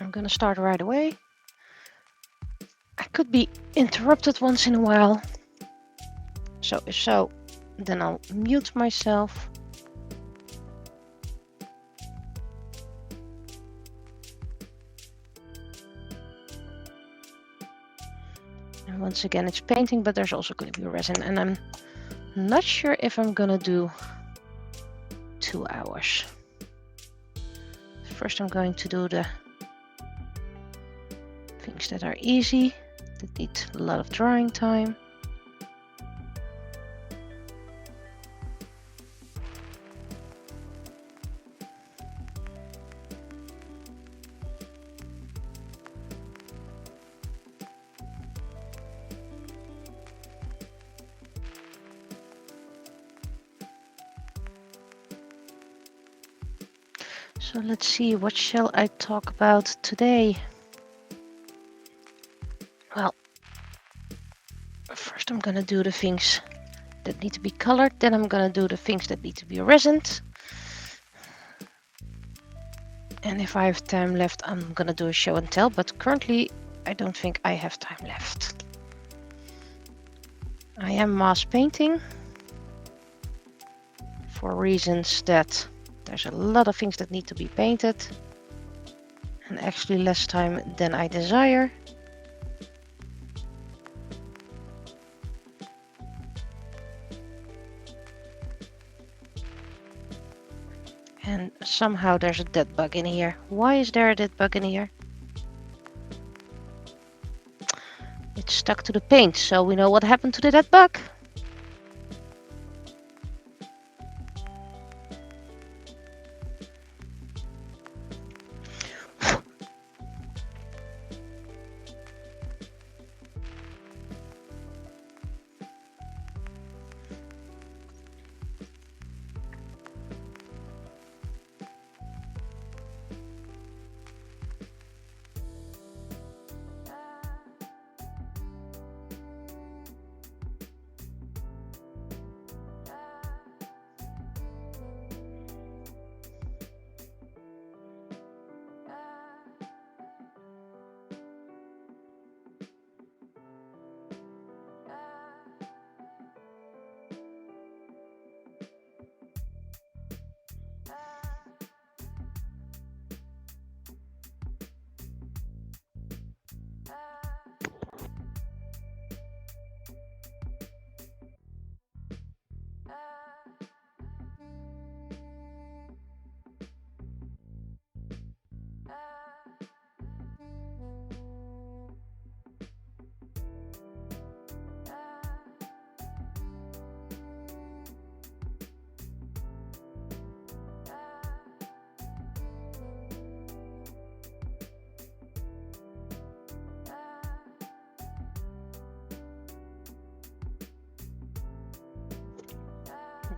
I'm gonna start right away. I could be interrupted once in a while. So if so, then I'll mute myself. And once again, it's painting, but there's also going to be resin. And I'm not sure if I'm gonna do 2 hours. First, I'm going to do the things that are easy, that need a lot of drying time. So let's see, what shall I talk about today? Well, first I'm gonna do the things that need to be colored, then I'm gonna do the things that need to be resined. And if I have time left, I'm gonna do a show and tell, but currently I don't think I have time left. I am mass painting for reasons that there's a lot of things that need to be painted and actually less time than I desire. And somehow there's a dead bug in here. Why is there a dead bug in here? It's stuck to the paint, so we know what happened to the dead bug.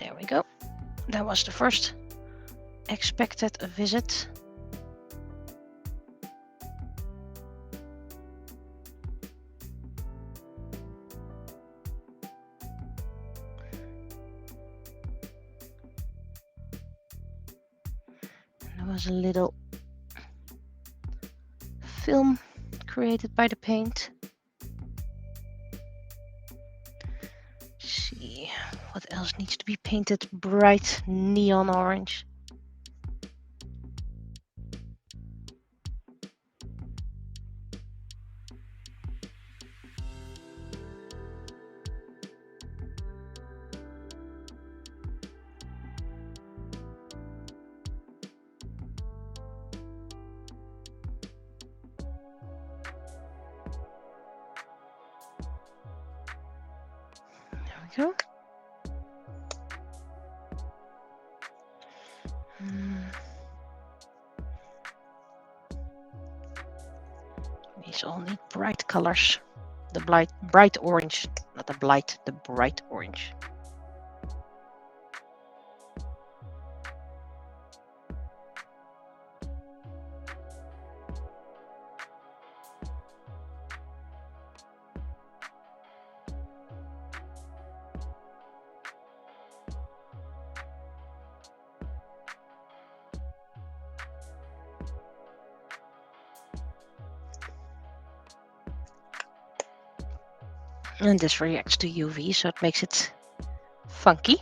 There we go. That was the first expected visit. There was a little film created by the paint. Let's see, what else needs to be painted bright neon orange? There we go. These all need bright colors. The bright orange, not the blight, the bright orange. And this reacts to UV, so it makes it funky.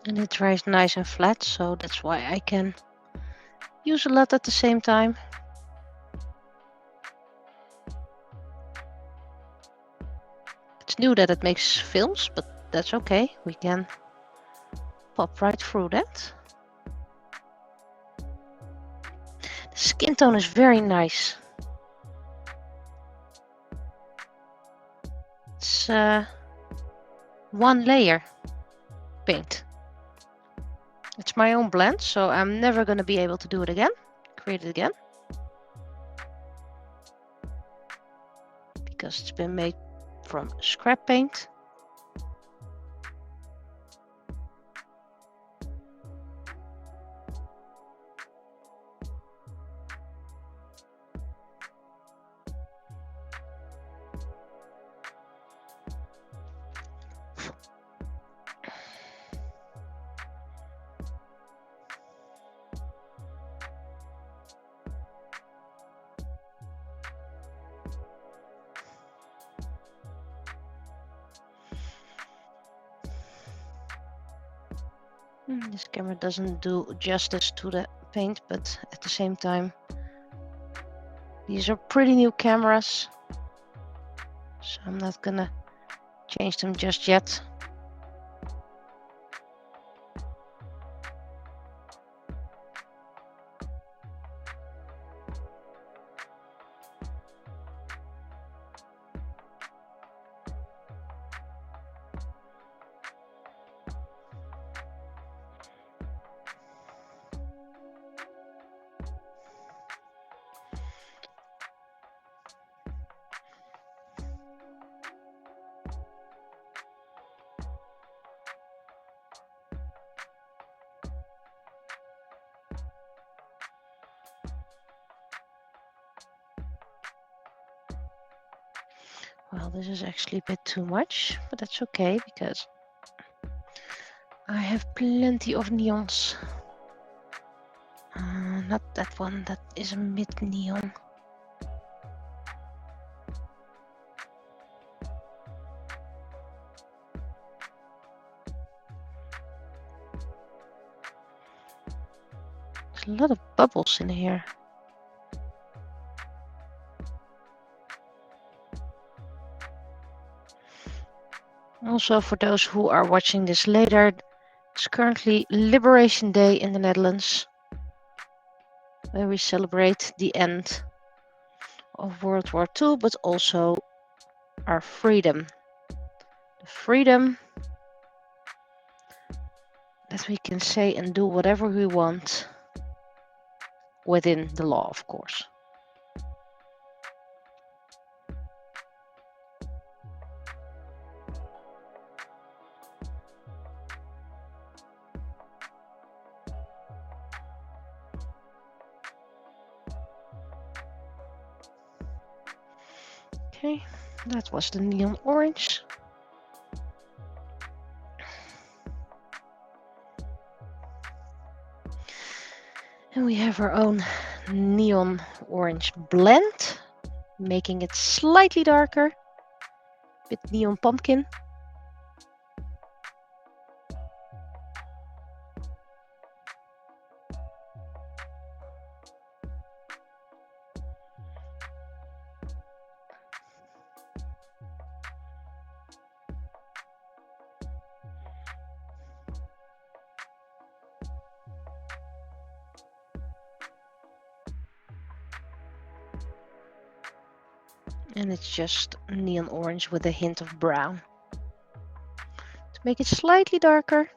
And it dries nice and flat, so that's why I can use a lot at the same time. It's new that it makes films, but that's okay. We can pop right through that. The skin tone is very nice. It's one layer paint. It's my own blend, so I'm never going to be able to do it again, create it again. Because it's been made from scrap paint. This camera doesn't do justice to the paint, but at the same time, these are pretty new cameras, so I'm not gonna change them just yet. Well, this is actually a bit too much, but that's okay because I have plenty of neons. Not that one, that is a mid neon. There's a lot of bubbles in here. Also, for those who are watching this later, it's currently Liberation Day in the Netherlands, where we celebrate the end of World War II, but also our freedom. The freedom that we can say and do whatever we want within the law, of course. Okay, that was the neon orange. And we have our own neon orange blend, making it slightly darker with neon pumpkin. And it's just neon orange with a hint of brown. To make it slightly darker.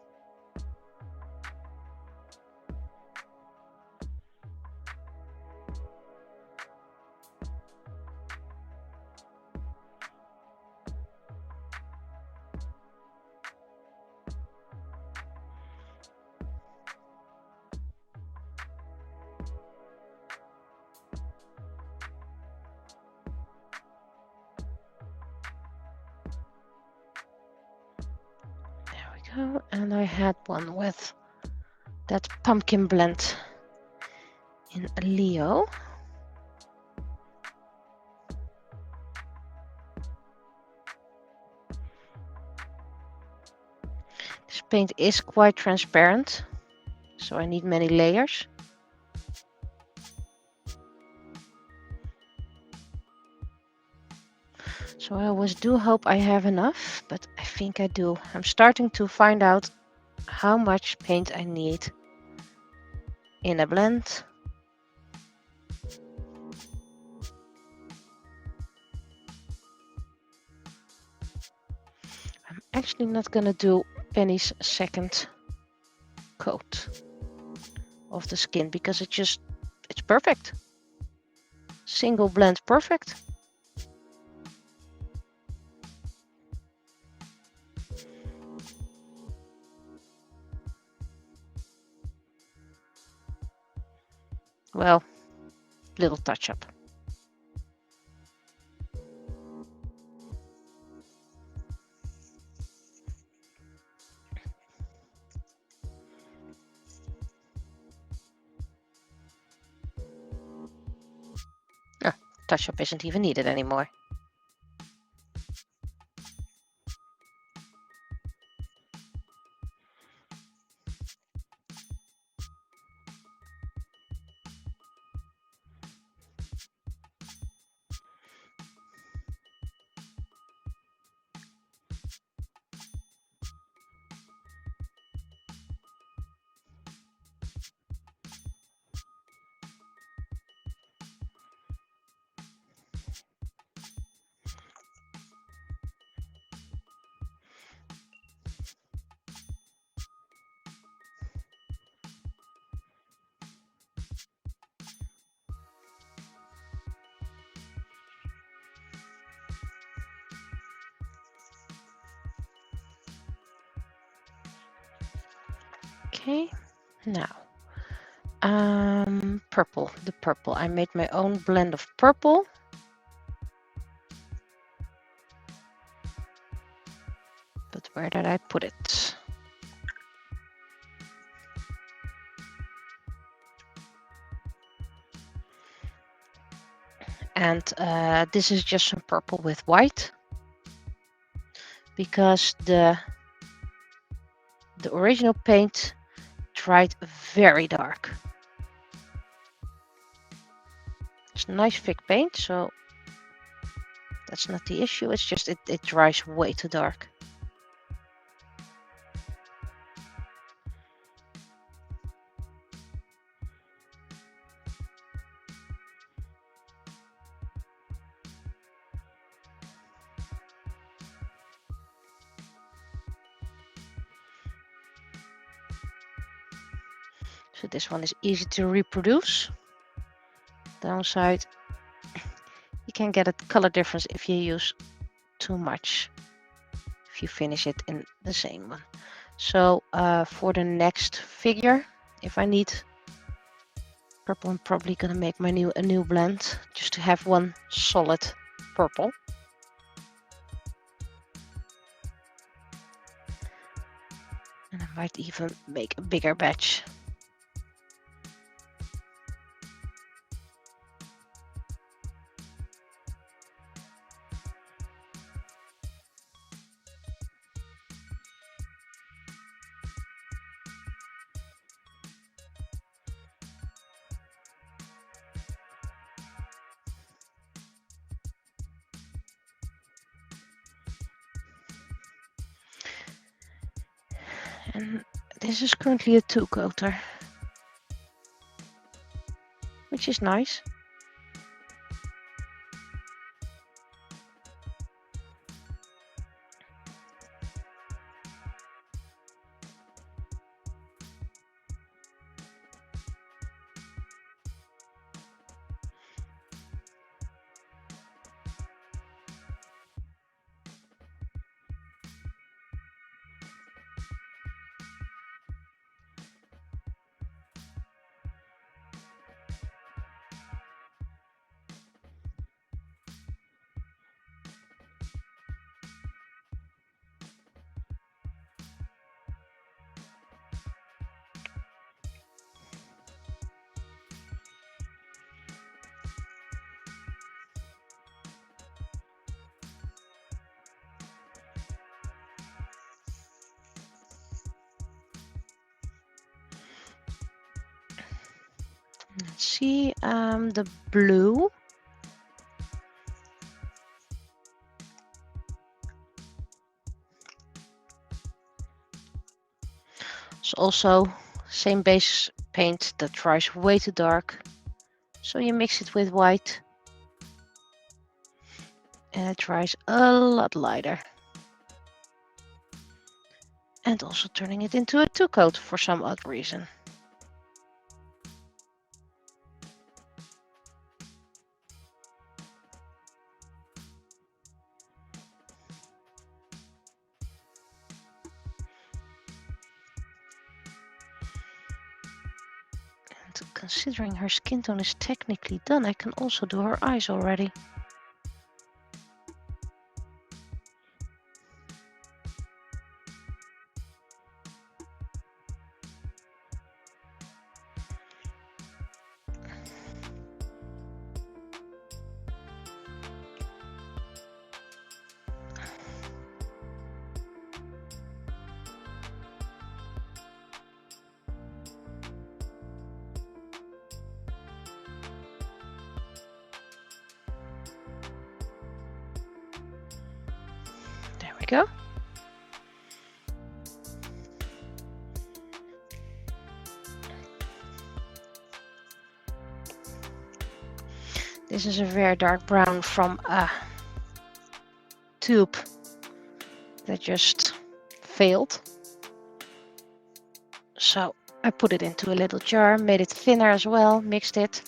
go. And I had one with that pumpkin blend in Leo. This paint is quite transparent, so I need many layers. So I always do hope I have enough, but I think I do. I'm starting to find out how much paint I need in a blend. I'm actually not gonna do Penny's second coat of the skin because it's perfect. Single blend perfect. Well, little touch up. Ah, touch up isn't even needed anymore. Okay, now purple. The purple. I made my own blend of purple. But where did I put it? And this is just some purple with white because the original paint dried very dark. It's nice thick paint, so that's not the issue. It's just it dries way too dark. So this one is easy to reproduce. Downside, you can get a color difference if you use too much, if you finish it in the same one. So for the next figure, if I need purple, I'm probably gonna make a new blend just to have one solid purple. And I might even make a bigger batch. And this is currently a 2-coater, which is nice. Let's see, the blue. It's also same base paint that dries way too dark. So you mix it with white and it dries a lot lighter. And also turning it into a 2-coat for some odd reason. And considering her skin tone is technically done, I can also do her eyes already. There we go. This is a very dark brown from a tube that just failed. So I put it into a little jar, made it thinner as well, mixed it.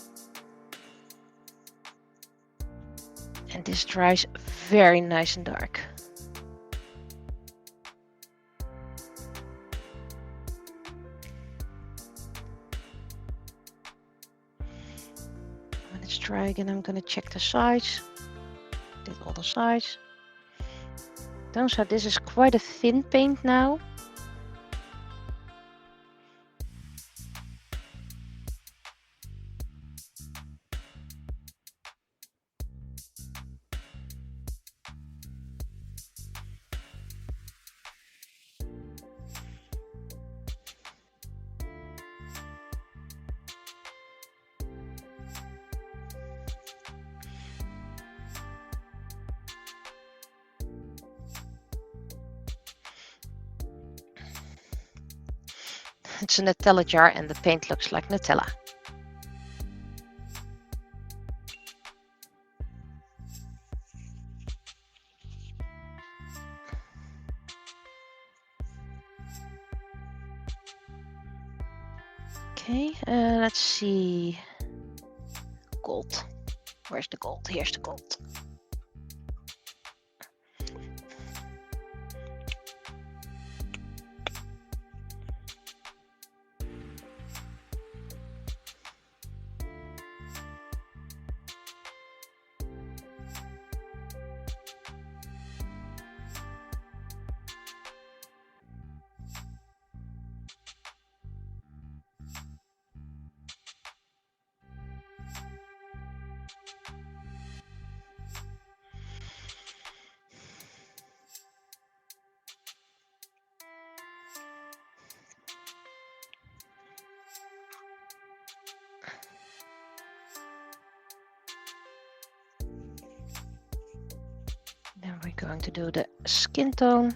And this dries very nice and dark. When it's dry again, I'm going to check the size. Did all the sides. Turns out this is quite a thin paint now. It's a Nutella jar and the paint looks like Nutella. Okay, let's see. Gold. Where's the gold? Here's the gold. Then we're going to do the skin tone.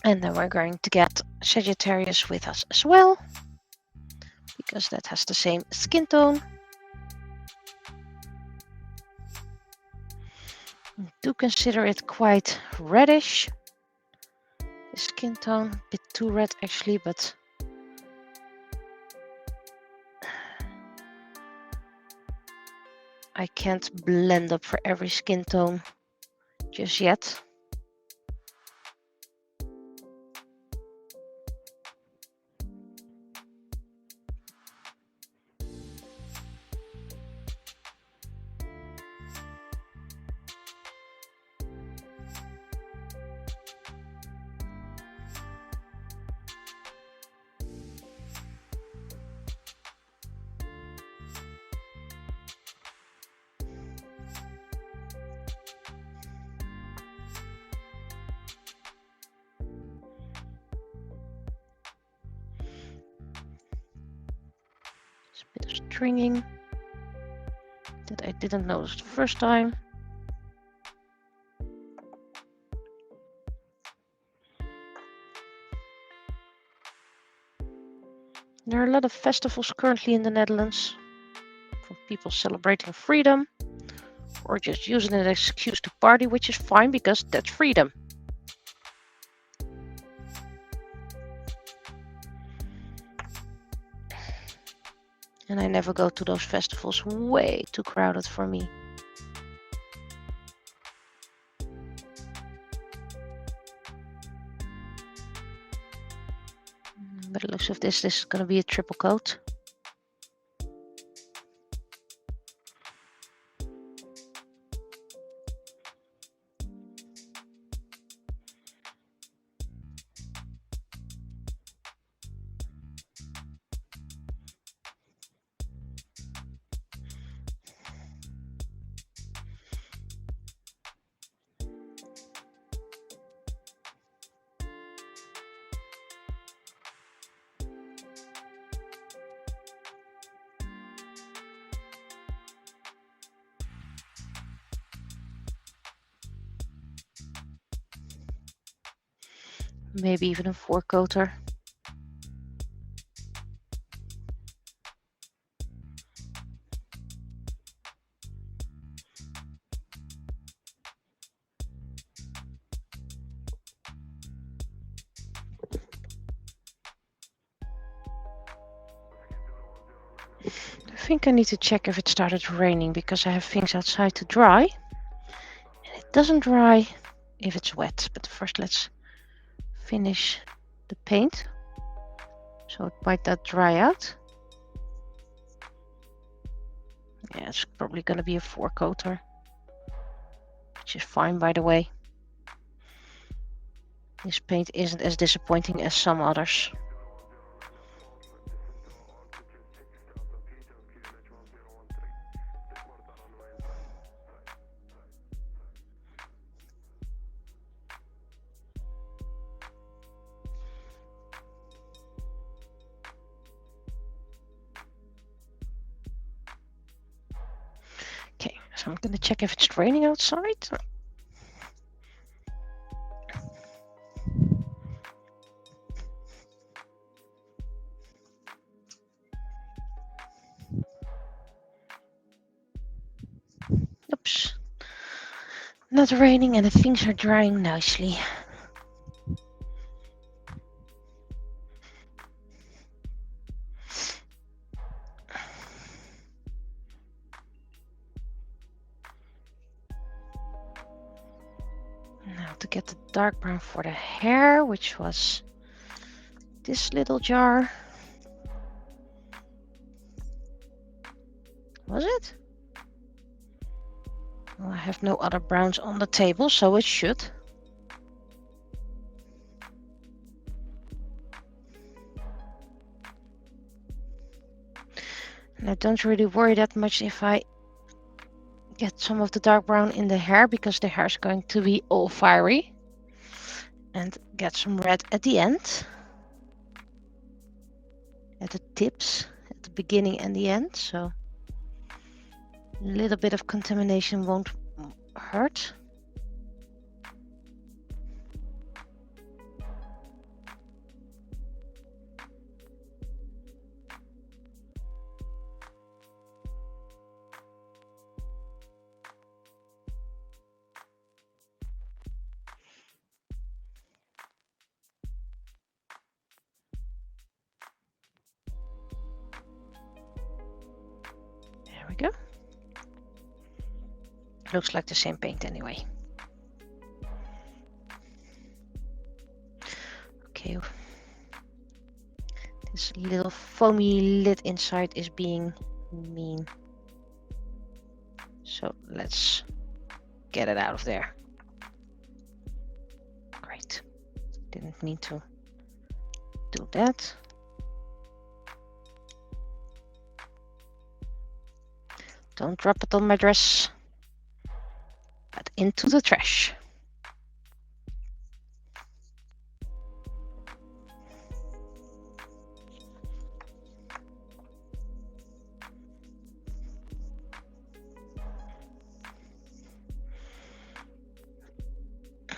And then we're going to get Sagittarius with us as well, because that has the same skin tone. Do consider it quite reddish. The skin tone, a bit too red actually, but I can't blend up for every skin tone just yet. light ringing that I didn't notice the first time. There are a lot of festivals currently in the Netherlands, from people celebrating freedom or just using it as an excuse to party, which is fine because that's freedom. And I never go to those festivals, way too crowded for me. But it looks like this is going to be a triple coat. Maybe even a 4-coater. I think I need to check if it started raining because I have things outside to dry. And it doesn't dry if it's wet. But first let's finish the paint. So it might not dry out. Yeah, it's probably going to be a 4-coater. Which is fine, by the way. This paint isn't as disappointing as some others. Okay, so I'm going to check if it's raining outside. Oops. Not raining and the things are drying nicely. Now to get the dark brown for the hair, which was this little jar. Was it? Well, I have no other browns on the table, so it should. And I don't really worry that much if I get some of the dark brown in the hair, because the hair is going to be all fiery. And get some red at the end. At the tips, at the beginning and the end. So a little bit of contamination won't hurt. There we go. Looks like the same paint anyway. Okay. This little foamy lid inside is being mean. So let's get it out of there. Great. Didn't mean to do that. Don't drop it on my dress, but into the trash.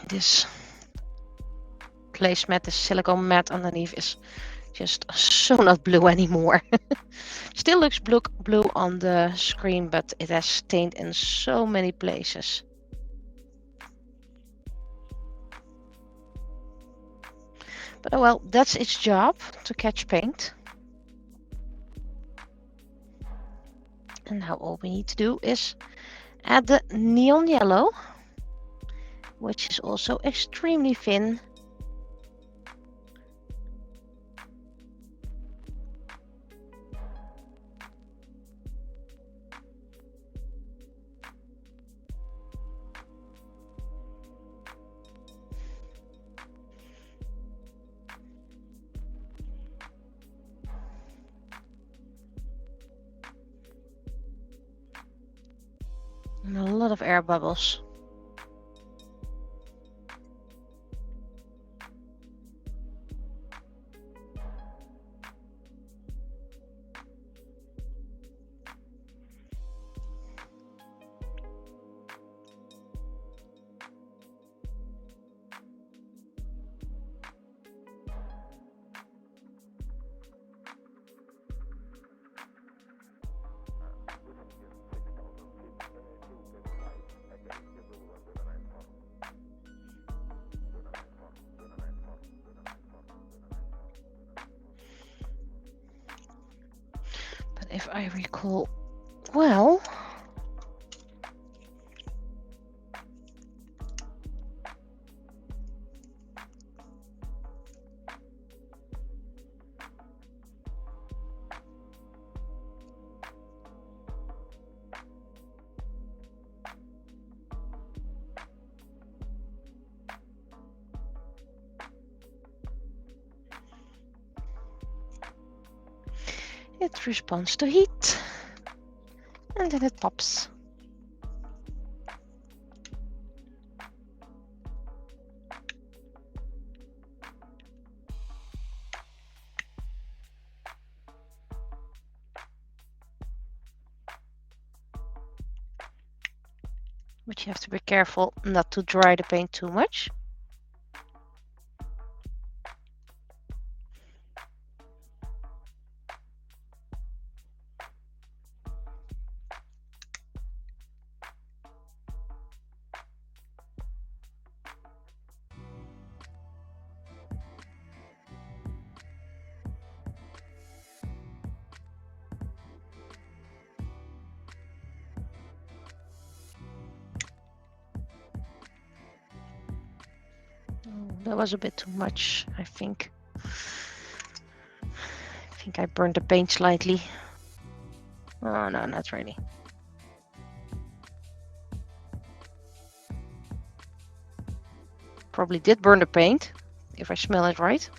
This placemat, this silicone mat underneath is just so not blue anymore. Still looks blue on the screen, but it has stained in so many places. But oh well, that's its job, to catch paint. And now all we need to do is add the neon yellow, which is also extremely thin. And a lot of air bubbles. If I recall well, it responds to heat and then it pops. But you have to be careful not to dry the paint too much. That was a bit too much, I think. I think I burned the paint slightly. Oh no, not really. Probably did burn the paint, if I smell it right.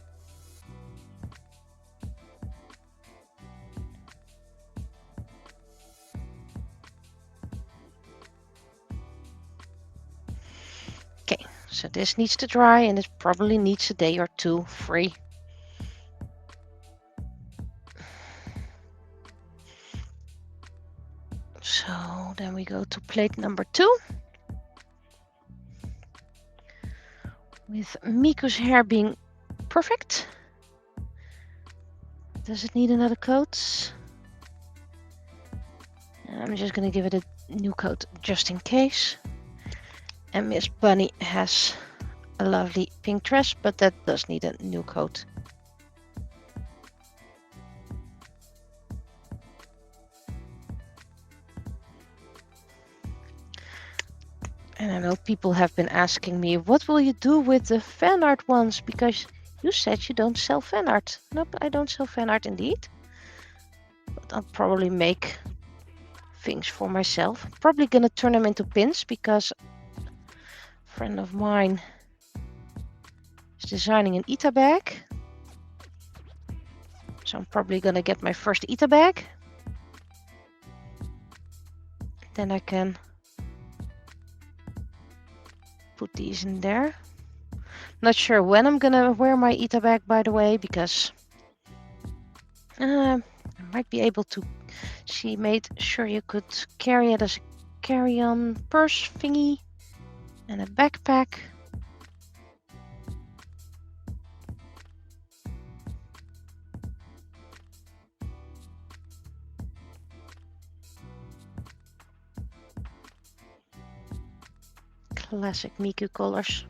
Okay, so this needs to dry and it probably needs a day or two free. So then we go to plate number 2. With Miku's hair being perfect. Does it need another coat? I'm just going to give it a new coat just in case. And Miss Bunny has a lovely pink dress, but that does need a new coat. And I know people have been asking me, what will you do with the fan art ones? Because you said you don't sell fan art. Nope, I don't sell fan art indeed. But I'll probably make things for myself. Probably gonna turn them into pins because a friend of mine is designing an Ita bag. So I'm probably gonna get my first Ita bag. Then I can put these in there. Not sure when I'm gonna wear my Ita bag, by the way, because I might be able to. She made sure you could carry it as a carry-on purse thingy and a backpack. Classic Miku colors.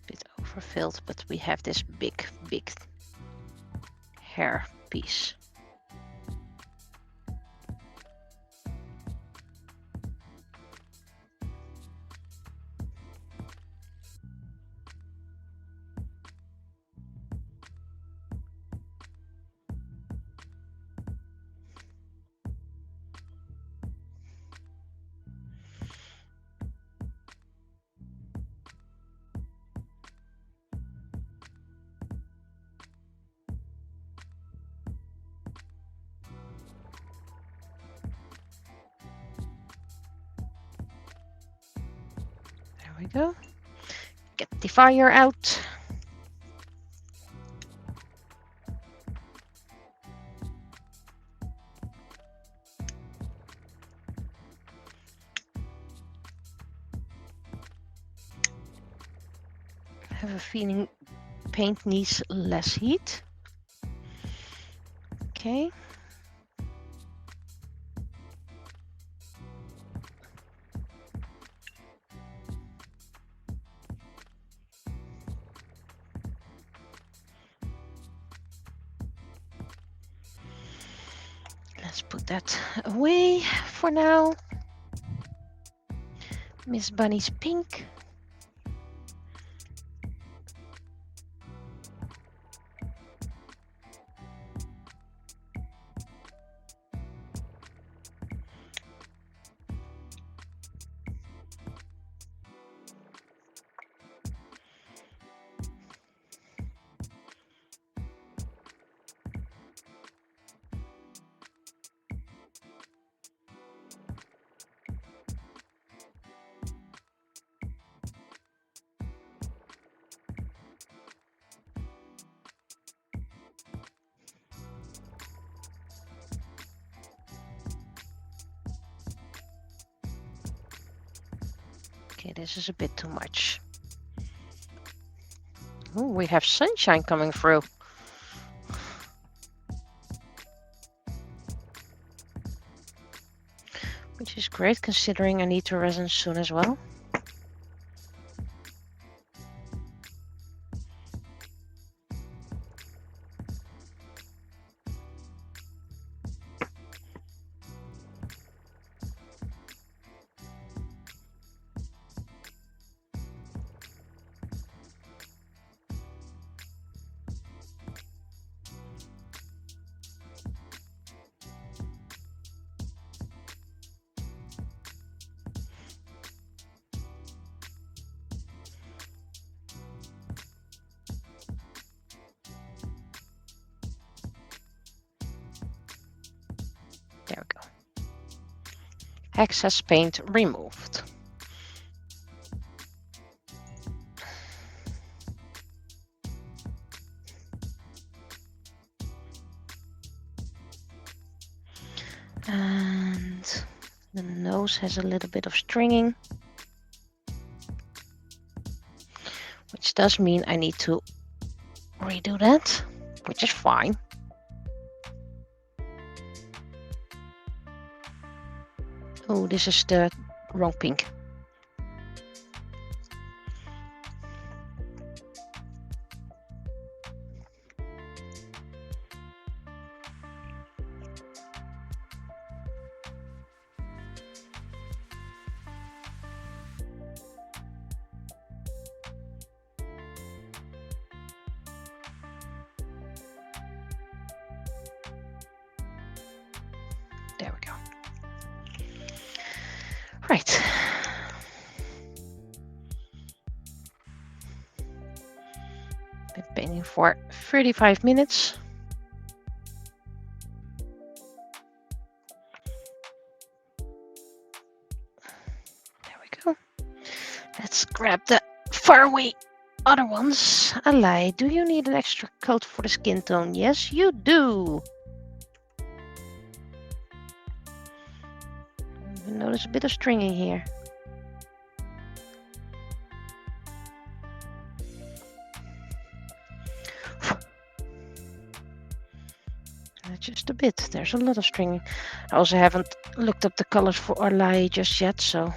Bit overfilled, but we have this big hair piece. There we go. Get the fire out. I have a feeling paint needs less heat. Okay. Let's put that away for now. Miss Bunny's pink. Okay, this is a bit too much. Oh, we have sunshine coming through. Which is great considering I need to resin soon as well. There we go. Excess paint removed. And the nose has a little bit of stringing, which does mean I need to redo that, which is fine. Oh, this is the wrong pink. There we go. Right. Been painting for 35 minutes. There we go. Let's grab the faraway other ones. Alai, do you need an extra coat for the skin tone? Yes, you do. Notice a bit of stringing here. fit. There's a lot of stringing. I also haven't looked up the colors for Orlai just yet, so.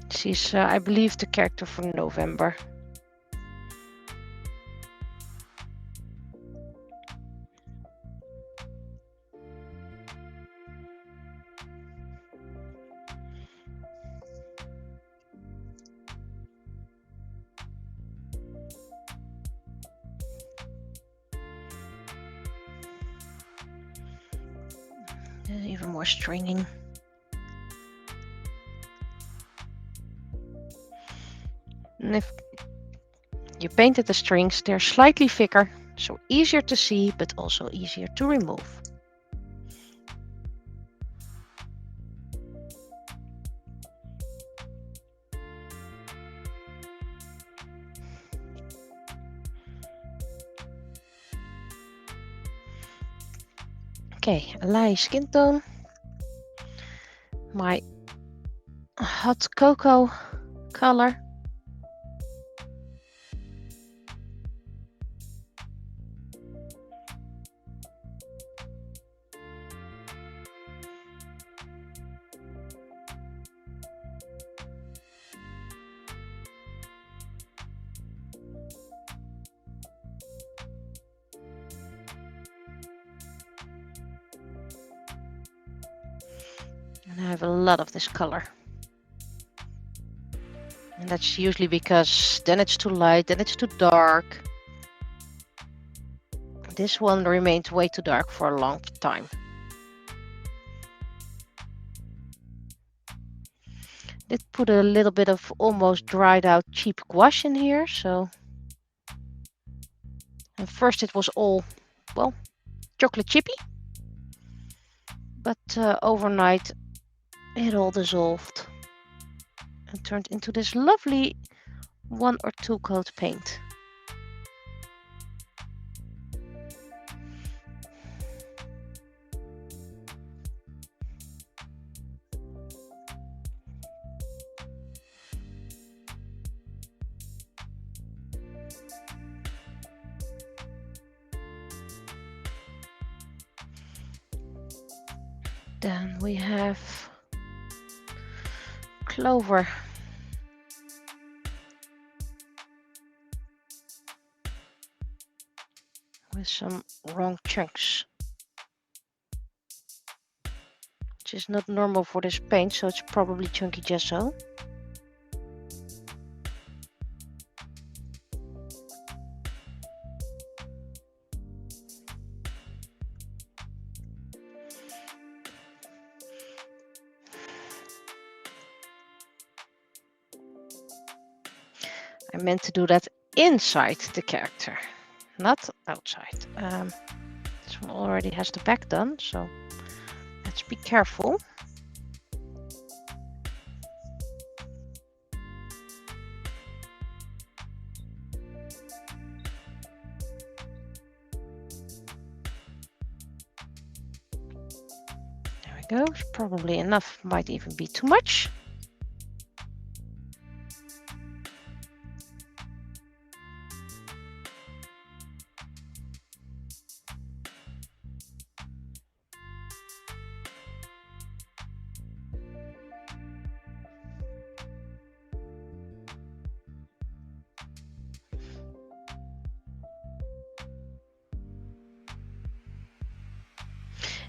She's, I believe, the character for November. There's even more stringing. And if you painted the strings, they're slightly thicker, so easier to see, but also easier to remove. Okay, a light skin tone. My hot cocoa color. And I have a lot of this color. And that's usually because then it's too light, then it's too dark. This one remained way too dark for a long time. Did put a little bit of almost dried out cheap gouache in here, so. And first it was all, well, chocolate chippy. But overnight it all dissolved and turned into this lovely 1 or 2 coat paint. Then we have clover. With some wrong chunks. Which is not normal for this paint, so it's probably chunky gesso. I meant to do that inside the character, not outside. This one already has the back done, so let's be careful. There we go, it's probably enough, might even be too much.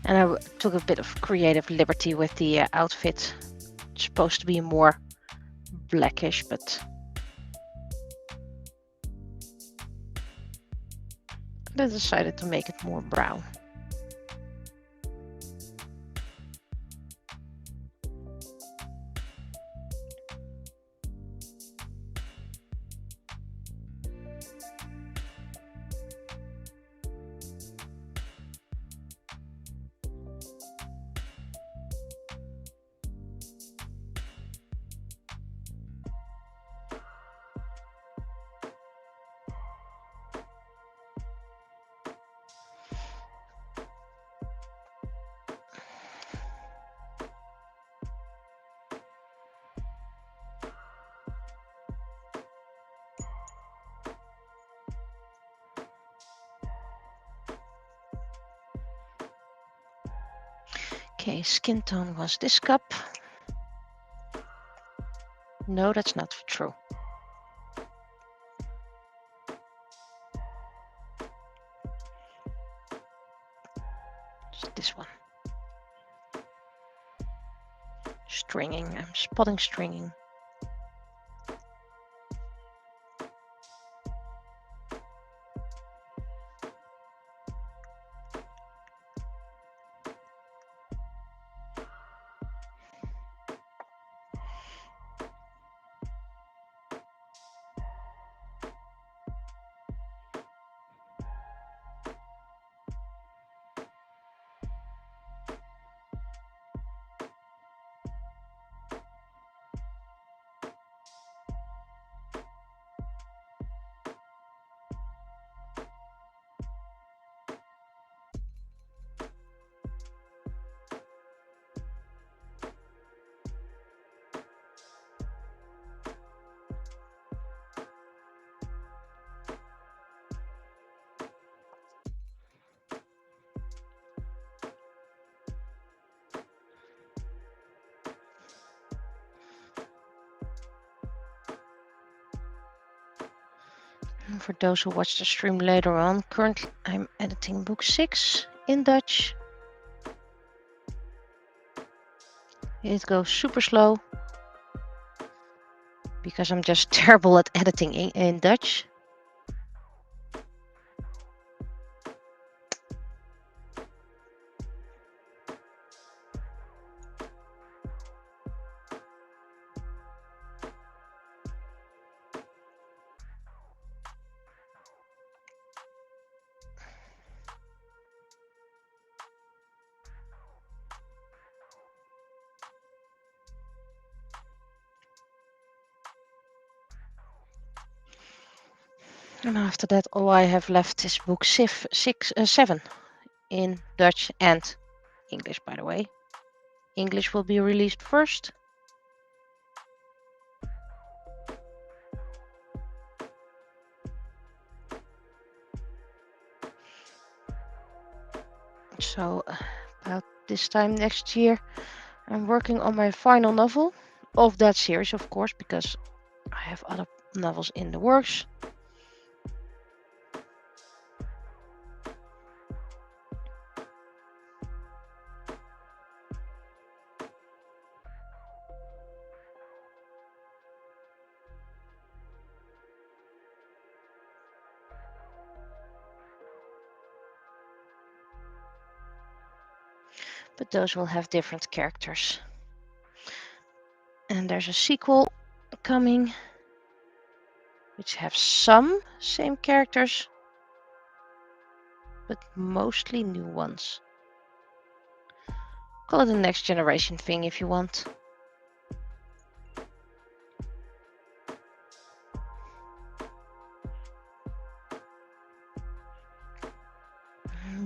And I took a bit of creative liberty with the outfit. It's supposed to be more blackish, but I decided to make it more brown. Okay, skin tone was this cup. No, that's not true. It's this one. Stringing. I'm spotting stringing. And for those who watch the stream later on, currently I'm editing book 6 in Dutch. It goes super slow because I'm just terrible at editing in Dutch. And after that, all I have left is book 7 in Dutch and English, by the way. English will be released first. So about this time next year, I'm working on my final novel of that series, of course, because I have other novels in the works. But those will have different characters. And there's a sequel coming, which have some same characters, but mostly new ones. Call it a next generation thing if you want.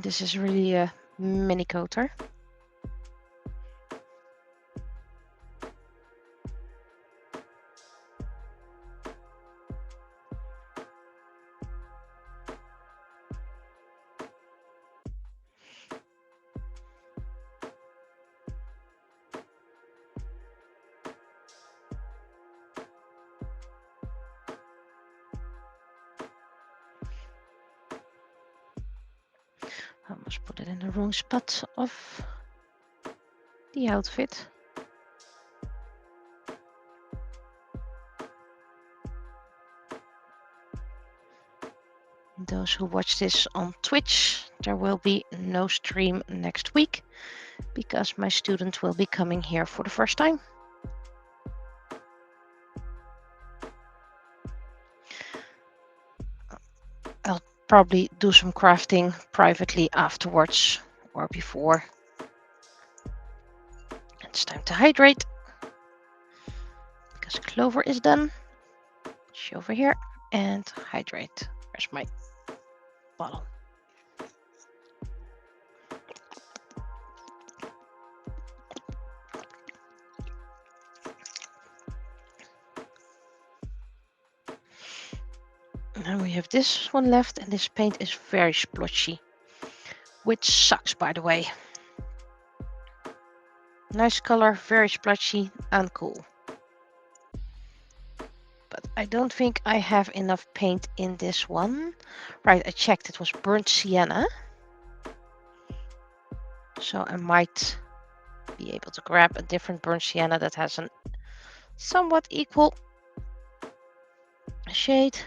This is really a mini coater. I almost put it in the wrong spot of the outfit. Those who watch this on Twitch, there will be no stream next week because my student will be coming here for the first time. I'll probably do some crafting privately afterwards or before. It's time to hydrate because Clover is done. She over here and hydrate. Where's my bottle? And we have this one left, and this paint is very splotchy, which sucks, by the way. Nice color, very splotchy and cool. But I don't think I have enough paint in this one. Right, I checked, it was burnt sienna. So I might be able to grab a different burnt sienna that has a somewhat equal shade.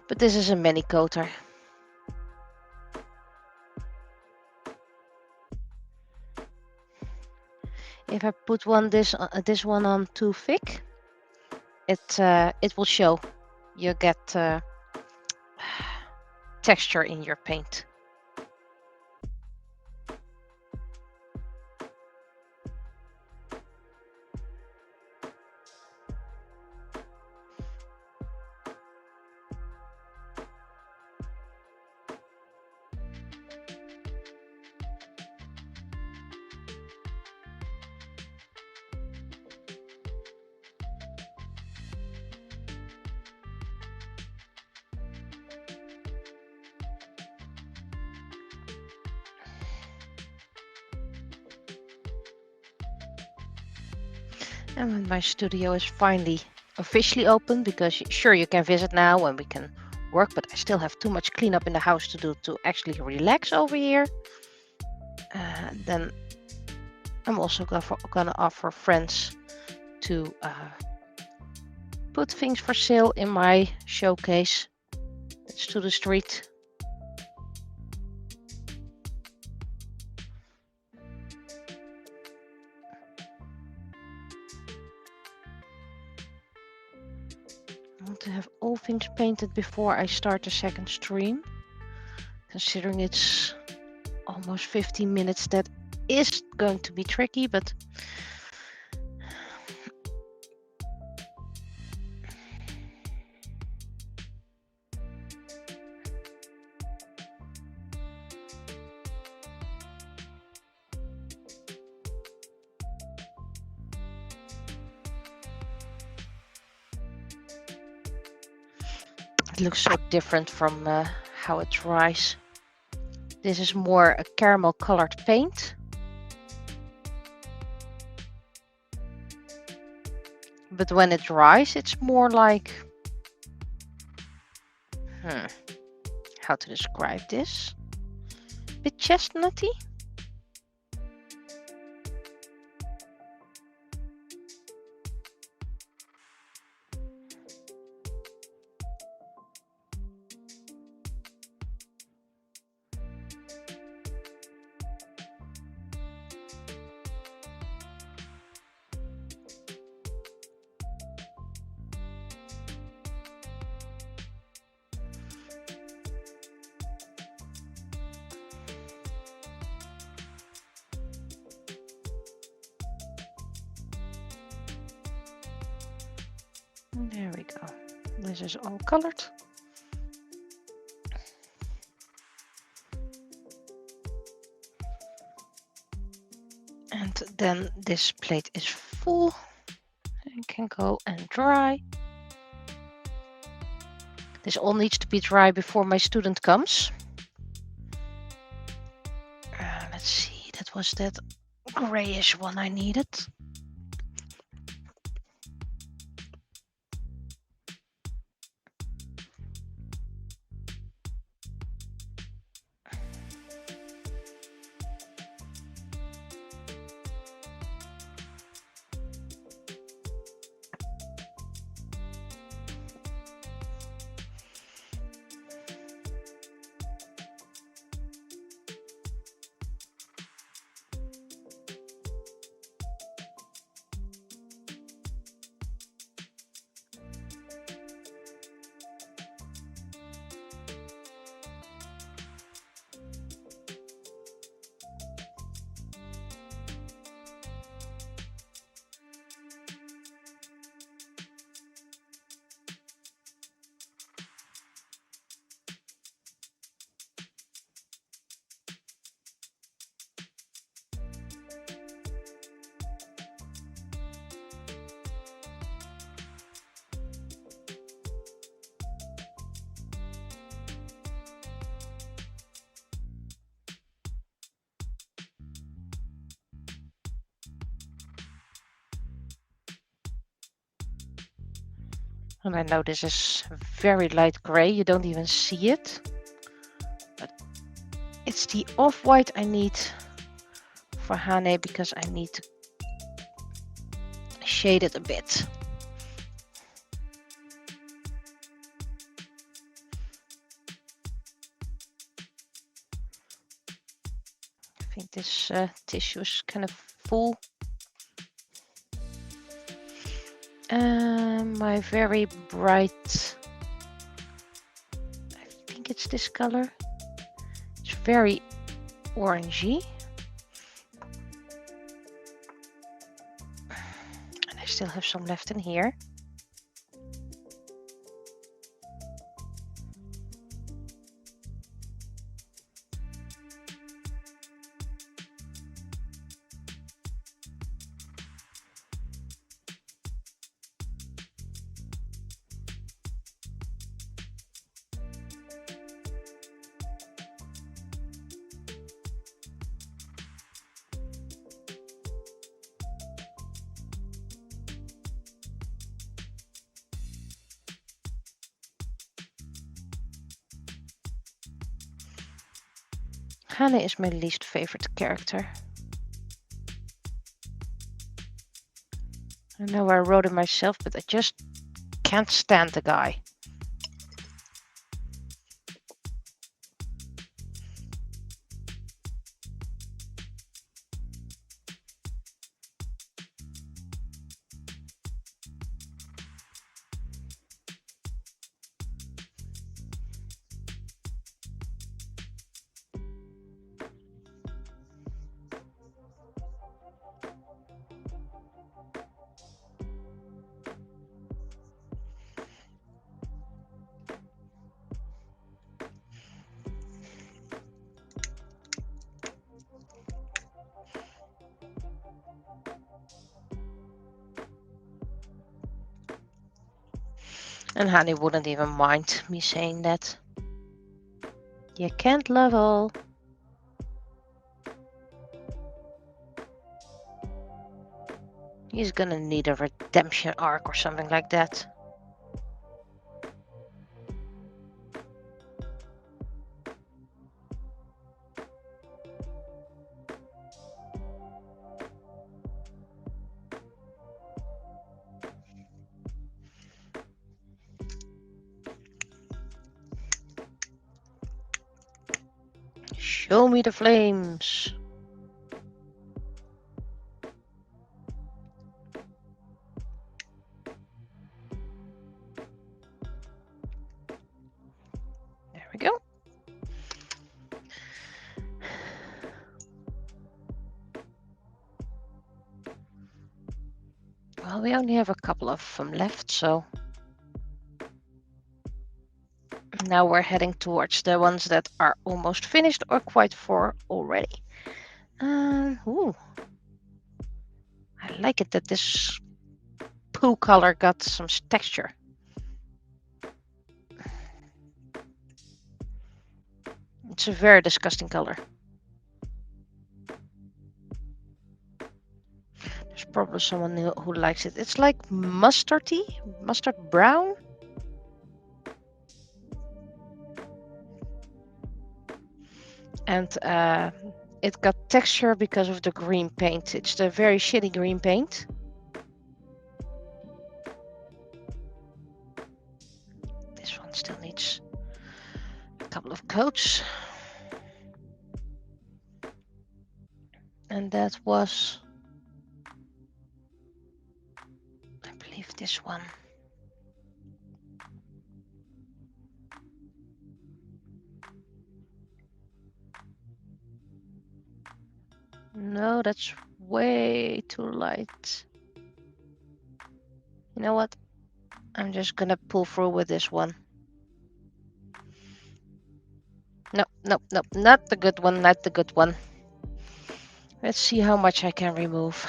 But this is a mini coater. If I put this one on too thick, it will show. You get texture in your paint. And when my studio is finally officially open, because sure you can visit now and we can work, but I still have too much cleanup in the house to do to actually relax over here. Then I'm also gonna offer friends to put things for sale in my showcase. It's to the street. I want to have all things painted before I start the second stream. Considering it's almost 15 minutes, that is going to be tricky, but it looks so different from how it dries. This is more a caramel colored paint. But when it dries, it's more like, how to describe this? A bit chestnutty. There we go. This is all colored. And then this plate is full and can go and dry. This all needs to be dry before my student comes. Let's see, that was that grayish one I needed. And I know this is very light gray, you don't even see it. But it's the off-white I need for Hane because I need to shade it a bit. I think this tissue is kind of full. My very bright, I think it's this color. It's very orangey. And I still have some left in here. Hane is my least favorite character. I know I wrote it myself, but I just can't stand the guy. And Hani wouldn't even mind me saying that. You can't level. He's gonna need a redemption arc or something like that. Show me the flames. There we go. Well, we only have a couple of them left, so now we're heading towards the ones that are almost finished or quite far already. Ooh. I like it that this poo color got some texture. It's a very disgusting color. There's probably someone who likes it. It's like mustardy, mustard brown. And it got texture because of the green paint. It's the very shitty green paint. This one still needs a couple of coats. And that was, I believe, this one. No, that's way too light. You know what? I'm just gonna pull through with this one. No, no, no, not the good one, not the good one. Let's see how much I can remove.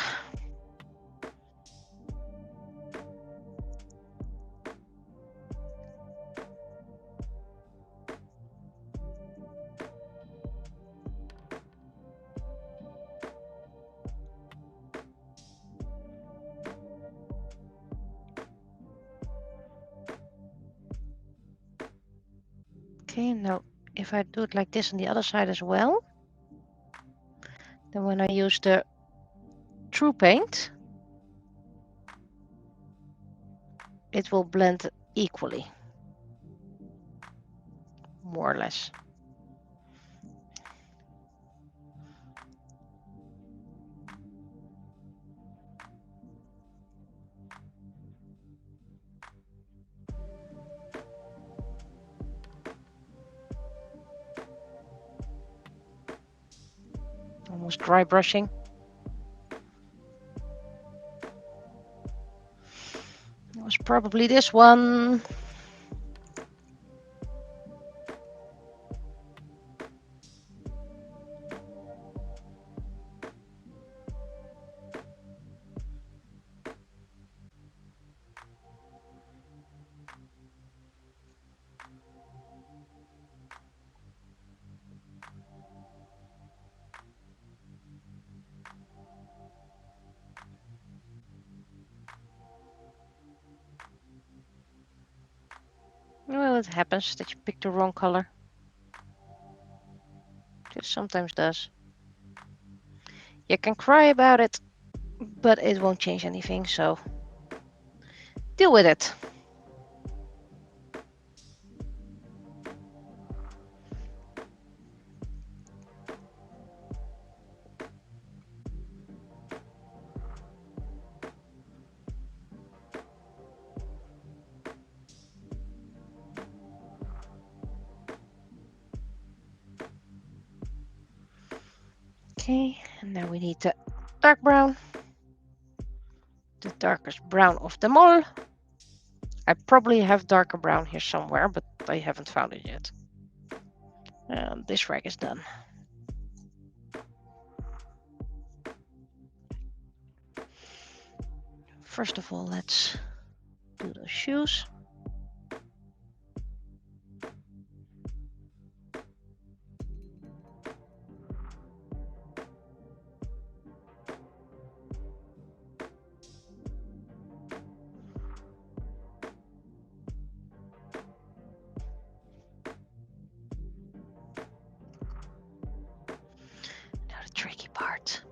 Okay, now if I do it like this on the other side as well, then when I use the true paint, it will blend equally, more or less. Almost dry brushing. It was probably this one. Well, it happens that you pick the wrong color. It sometimes does. You can cry about it, but it won't change anything, so deal with it. Okay, and now we need the dark brown. The darkest brown of them all. I probably have darker brown here somewhere, but I haven't found it yet. This rag is done. First of all, let's do those shoes. Now the tricky part.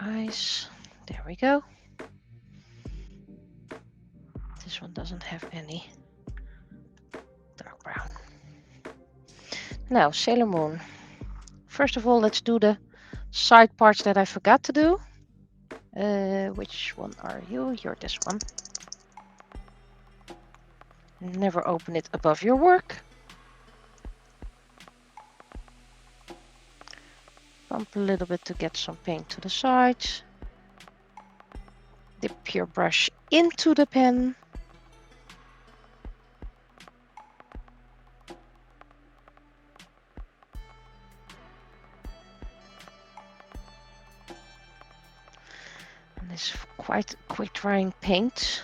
Eyes, there we go. This one doesn't have any dark brown. Now, Sailor Moon. First of all, let's do the side parts that I forgot to do. Which one are you? You're this one. Never open it above your work. Bump a little bit to get some paint to the sides. Dip your brush into the pen. And this is quite quick drying paint.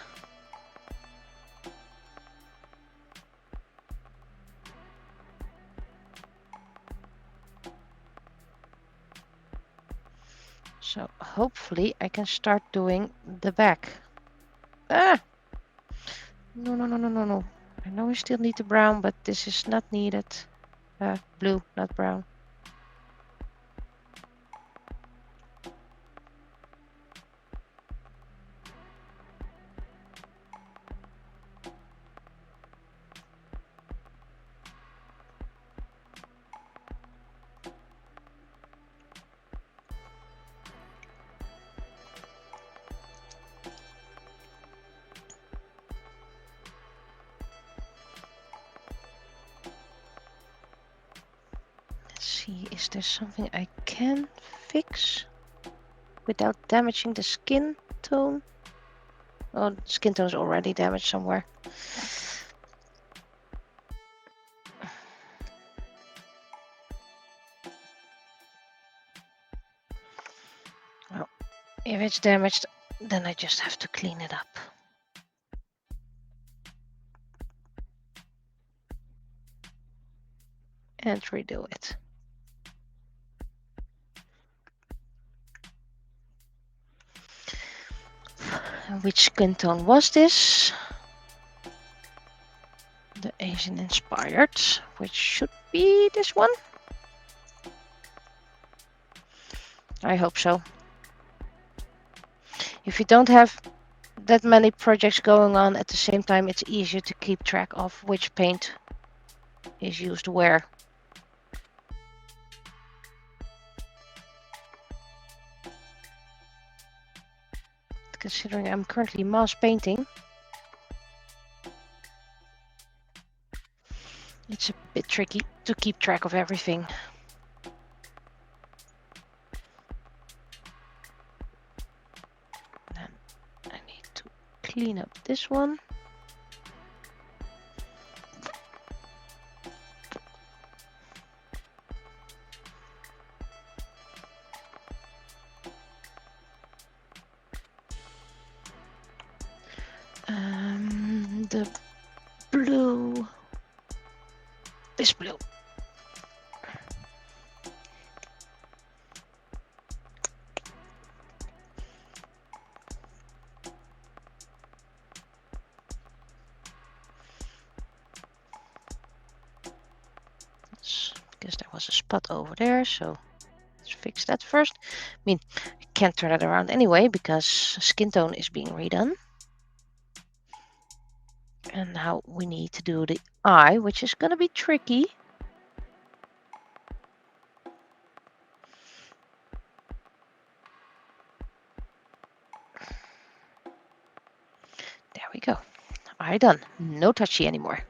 So hopefully I can start doing the back. Ah! No, no, no, no, no, no. I know we still need the brown, but this is not needed. Blue, not brown. Let's see, is there something I can fix without damaging the skin tone? Oh, the skin tone is already damaged somewhere. Well, if it's damaged, then I just have to clean it up. and redo it. Which skin tone was this? The Asian inspired, which should be this one. I hope so. If you don't have that many projects going on at the same time, it's easier to keep track of which paint is used where. Considering I'm currently mass painting, it's a bit tricky to keep track of everything. Then I need to clean up this one. The blue, this blue. Because there was a spot over there, so let's fix that first. I mean, I can't turn it around anyway because skin tone is being redone. And now we need to do the eye, which is going to be tricky. There we go. Eye done. No touchy anymore.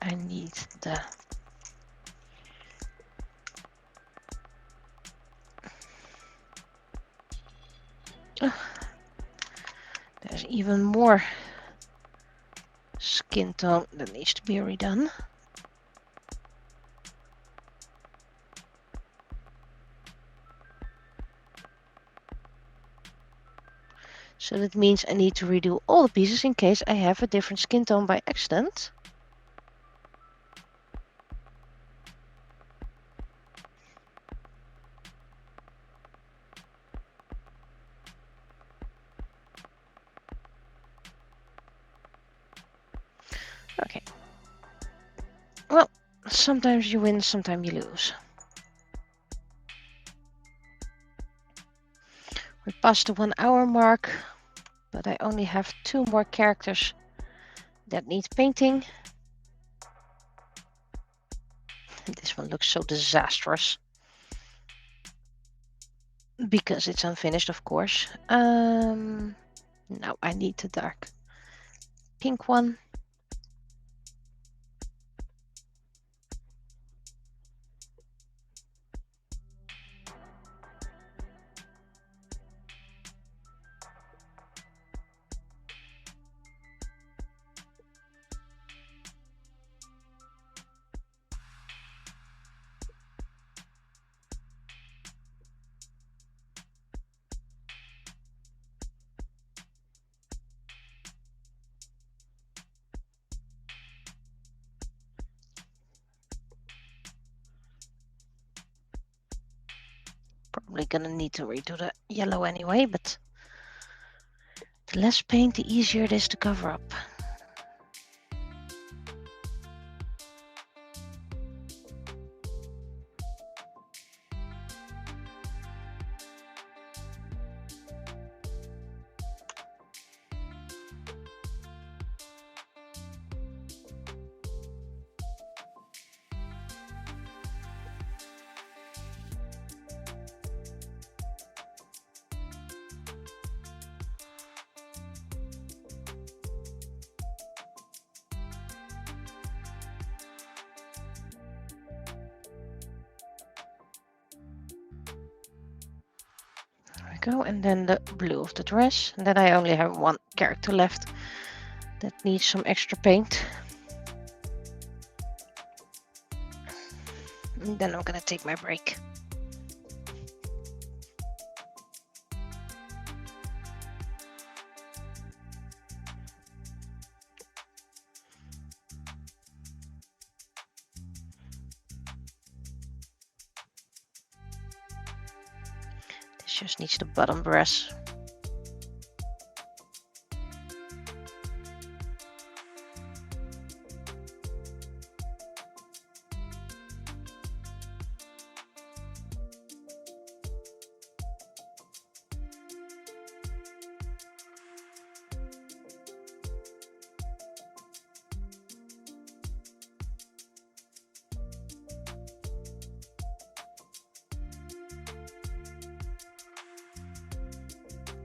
I need the there's even more skin tone that needs to be redone. So that means I need to redo all the pieces in case I have a different skin tone by accident. Okay. Well, sometimes you win, sometimes you lose. We're past the 1 hour mark, but I only have 2 more characters that need painting. And this one looks so disastrous. Because it's unfinished, of course. Now I need the dark pink one. Probably gonna need to redo the yellow anyway, but the less paint, the easier it is to cover up. Go, and then the blue of the dress, and then I only have 1 character left that needs some extra paint. And then I'm gonna take my break. This just needs the bottom brush.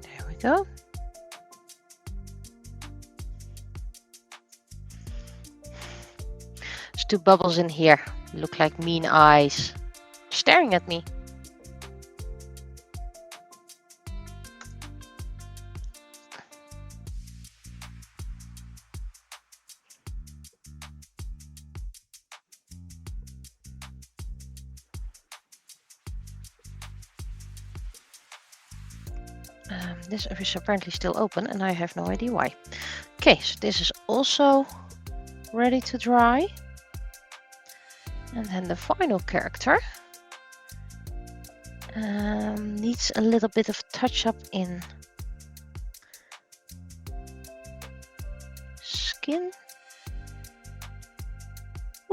There we go. There's two bubbles in here. Look like mean eyes staring at me. This is apparently still open and I have no idea why. Okay, so this is also ready to dry. And then the final character needs a little bit of touch up in skin.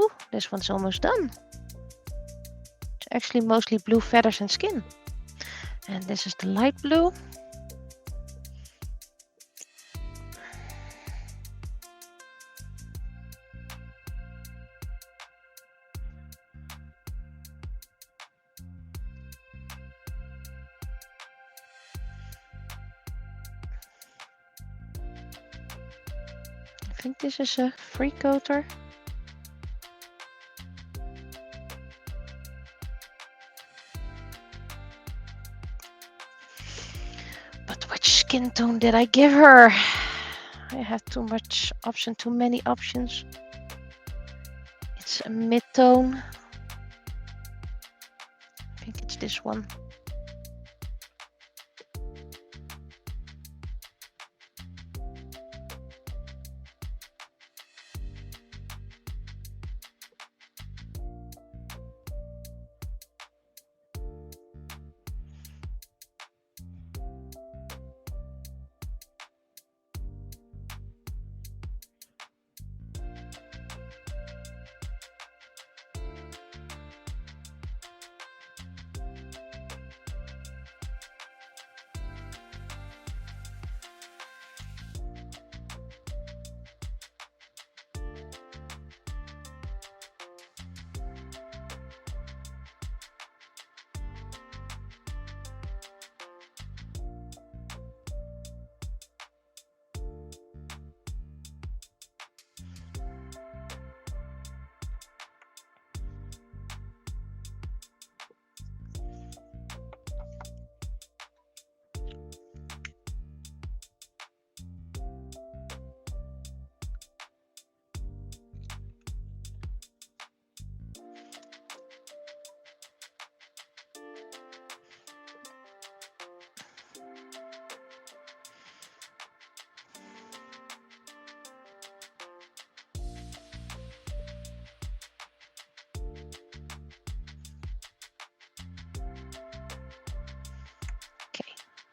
Ooh, this one's almost done. It's actually mostly blue feathers and skin. And this is the light blue. I think this is a free coater. But which skin tone did I give her? I have too many options. It's a mid-tone. I think it's this one.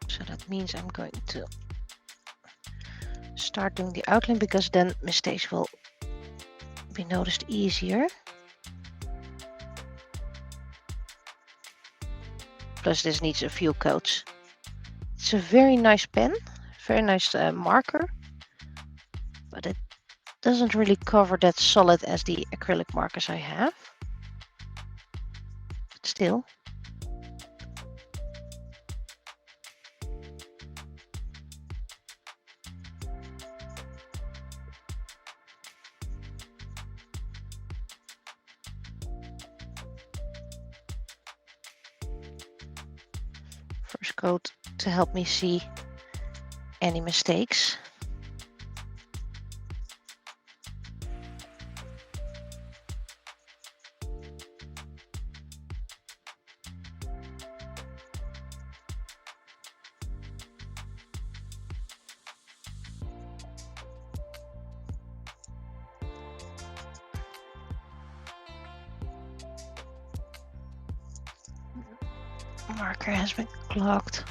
So that means I'm going to start doing the outline because then mistakes will be noticed easier. Plus this needs a few coats. It's a very nice pen, very nice marker, but it doesn't really cover that solid as the acrylic markers I have. But still. First coat to help me see any mistakes. Marker has been clogged.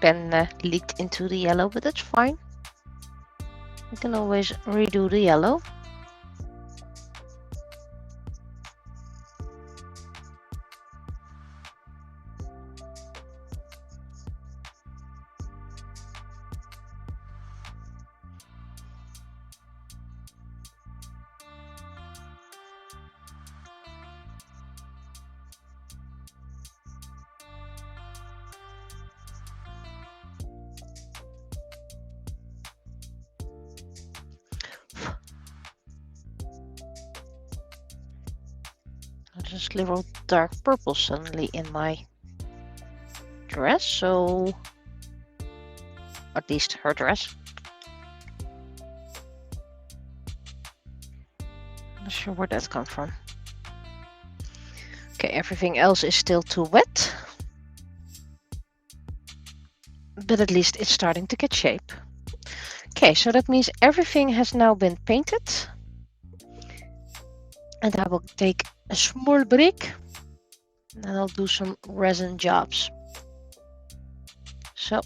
Pen leaked into the yellow, but that's fine. We can always redo the yellow. There's a little dark purple suddenly in my dress, so at least her dress. Not sure where that comes from. Okay, everything else is still too wet, but at least it's starting to get shape. Okay, so that means everything has now been painted. And I will take a small break and I'll do some resin jobs. So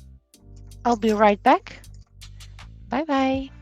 I'll be right back. Bye bye.